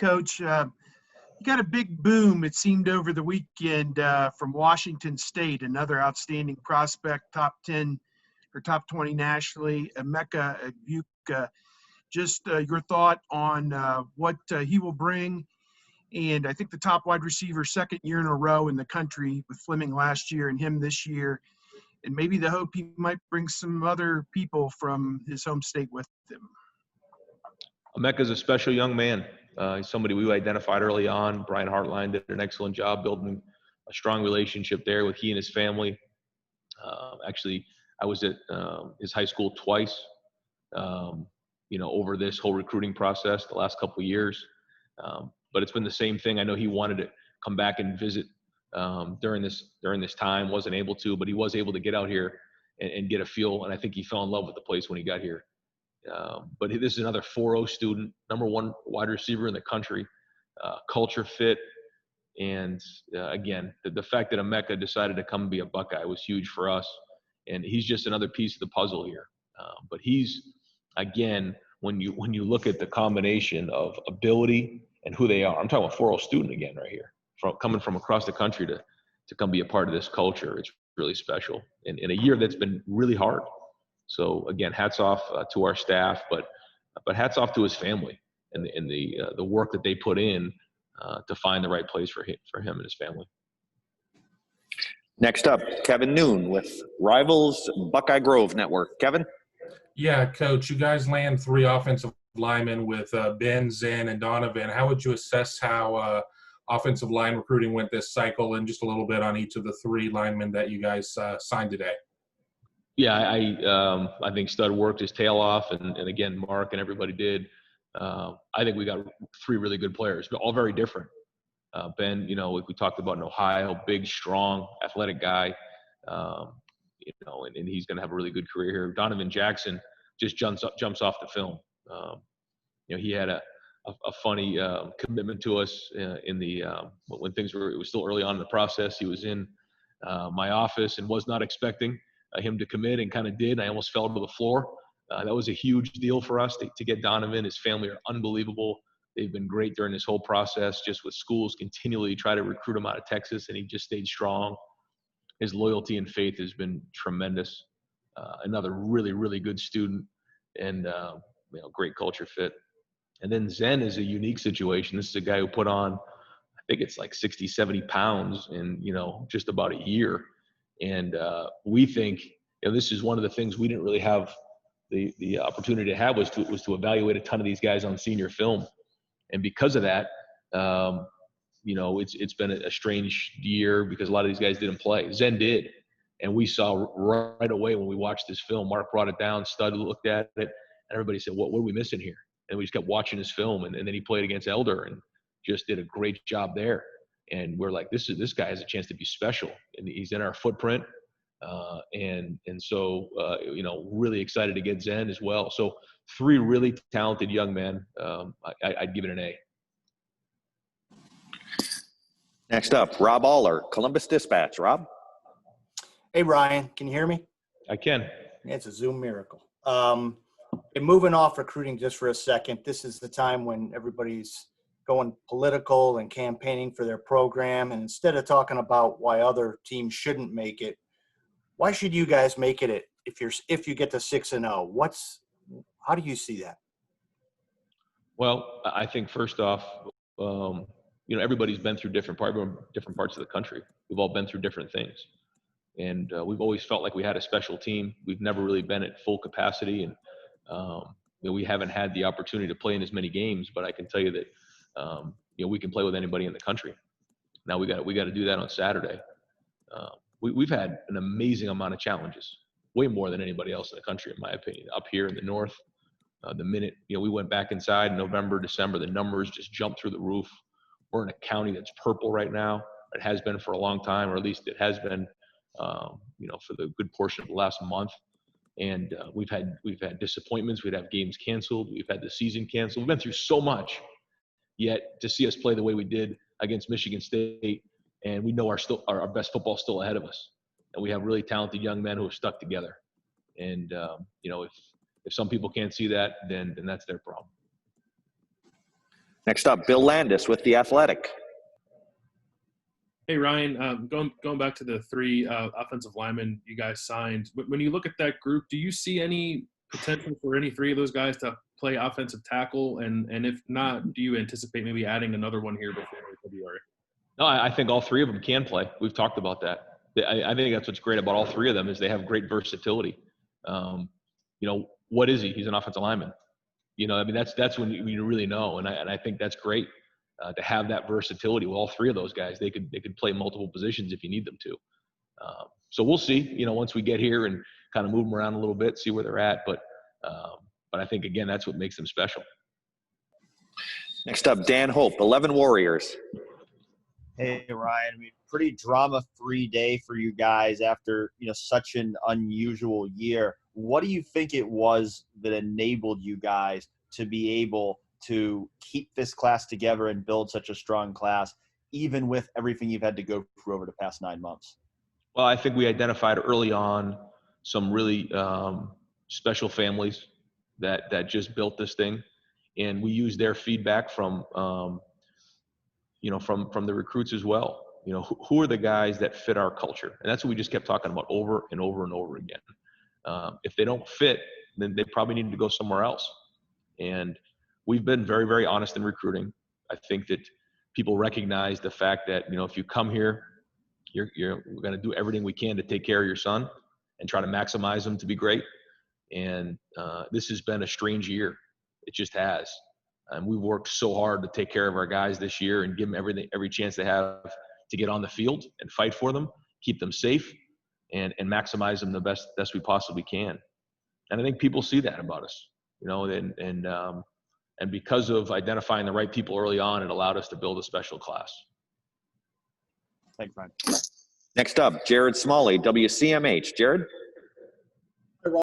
Coach. You got a big boom, it seemed, over the weekend from Washington State, another outstanding prospect, top 10 or top 20 nationally, Emeka Egbuka. Just your thought on what he will bring. And I think the top wide receiver, second year in a row in the country, with Fleming last year and him this year. And maybe the hope he might bring some other people from his home state with him. Emeka's a special young man. He's somebody we identified early on. Brian Hartline did an excellent job building a strong relationship there with he and his family. Actually, I was at his high school twice, over this whole recruiting process the last couple of years. But it's been the same thing. I know he wanted to come back and visit during this time, wasn't able to, but he was able to get out here and get a feel. And I think he fell in love with the place when he got here. But this is another 4.0 student, number one wide receiver in the country, culture fit. And again, the fact that Amaka decided to come and be a Buckeye was huge for us. And he's just another piece of the puzzle here. But he's, again, when you look at the combination of ability and who they are, I'm talking about 4.0 student again right here, coming from across the country to come be a part of this culture. It's really special in a year that's been really hard. So again, hats off to our staff, but hats off to his family and the work that they put in to find the right place for him and his family. Next up, Kevin Noon with Rivals Buckeye Grove Network. Kevin? Yeah, Coach, you guys land 3 offensive linemen with Ben, Zen, and Donovan. How would you assess how offensive line recruiting went this cycle, and just a little bit on each of the 3 linemen that you guys signed today? Yeah, I think Stud worked his tail off, and again, Mark and everybody did. I think we got 3 really good players, but all very different. Ben, we talked about in Ohio, big, strong, athletic guy, and he's going to have a really good career here. Donovan Jackson just jumps off the film. He had a funny commitment to us when it was still early on in the process. He was in my office and was not expecting him to commit, and kind of did. I almost fell to the floor. That was a huge deal for us to get Donovan. His family are unbelievable. They've been great during this whole process, just with schools continually try to recruit him out of Texas, and he just stayed strong. His loyalty and faith has been tremendous. Another really, really good student, and great culture fit. And then Zen is a unique situation. This is a guy who put on, I think it's like 60, 70 pounds in, just about a year. And we think, this is one of the things we didn't really have the opportunity to have was to evaluate a ton of these guys on senior film. And because of that, it's been a strange year because a lot of these guys didn't play. Zen did. And we saw right away when we watched this film, Mark brought it down, Stud looked at it, and everybody said, what are we missing here? And we just kept watching his film, and then he played against Elder and just did a great job there. And we're like, this guy has a chance to be special, and he's in our footprint. So really excited to get Zen as well. So 3 really talented young men. I'd give it an A. Next up, Rob Aller, Columbus Dispatch. Rob? Hey, Ryan, can you hear me? I can. It's a Zoom miracle. And moving off recruiting just for a second, this is the time when everybody's going political and campaigning for their program. And instead of talking about why other teams shouldn't make it, why should you guys make it if you get to 6-0? How do you see that? Well, I think first off, everybody's been through different parts of the country. We've all been through different things. And we've always felt like we had a special team. We've never really been at full capacity. And, we haven't had the opportunity to play in as many games, but I can tell you that, we can play with anybody in the country. Now we got to do that on Saturday. We've had an amazing amount of challenges, way more than anybody else in the country, in my opinion. Up here in the north, the minute we went back inside in November, December, the numbers just jumped through the roof. We're in a county that's purple right now. It has been for a long time, or at least it has been, for the good portion of the last month. And we've had disappointments. We'd have games canceled. We've had the season canceled. We've been through so much. Yet to see us play the way we did against Michigan State, and we know our best football is still ahead of us, and we have really talented young men who have stuck together. And if some people can't see that, then that's their problem. Next up, Bill Landis with The Athletic. Hey, Ryan, going back to the three offensive linemen you guys signed, when you look at that group, do you see any potential for any three of those guys to play offensive tackle? And if not, do you anticipate maybe adding another one here before February? No, I think all three of them can play. We've talked about that. I think that's what's great about all three of them is they have great versatility. What is he? He's an offensive lineman. I mean, that's when you really know. And I think that's great to have that versatility with all three of those guys. They could play multiple positions if you need them to. So we'll see, once we get here and kind of move them around a little bit, see where they're at. But I think, again, that's what makes them special. Next up, Dan Hope, 11 Warriors. Hey, Ryan, pretty drama-free day for you guys after, such an unusual year. What do you think it was that enabled you guys to be able to keep this class together and build such a strong class, even with everything you've had to go through over the past 9 months? Well, I think we identified early on some really special families that just built this thing, and we used their feedback from the recruits as well. Who are the guys that fit our culture? And that's what we just kept talking about over and over and over again. If they don't fit, then they probably need to go somewhere else. And we've been very, very honest in recruiting. I think that people recognize the fact that, if you come here, we're going to do everything we can to take care of your son and try to maximize him to be great. And this has been a strange year. It just has. And we've worked so hard to take care of our guys this year and give them every chance they have to get on the field and fight for them, keep them safe, and maximize them the best we possibly can. And I think people see that about us, and because of identifying the right people early on, it allowed us to build a special class. Thanks, Ryan. Next up, Jared Smalley, WCMH. Jared?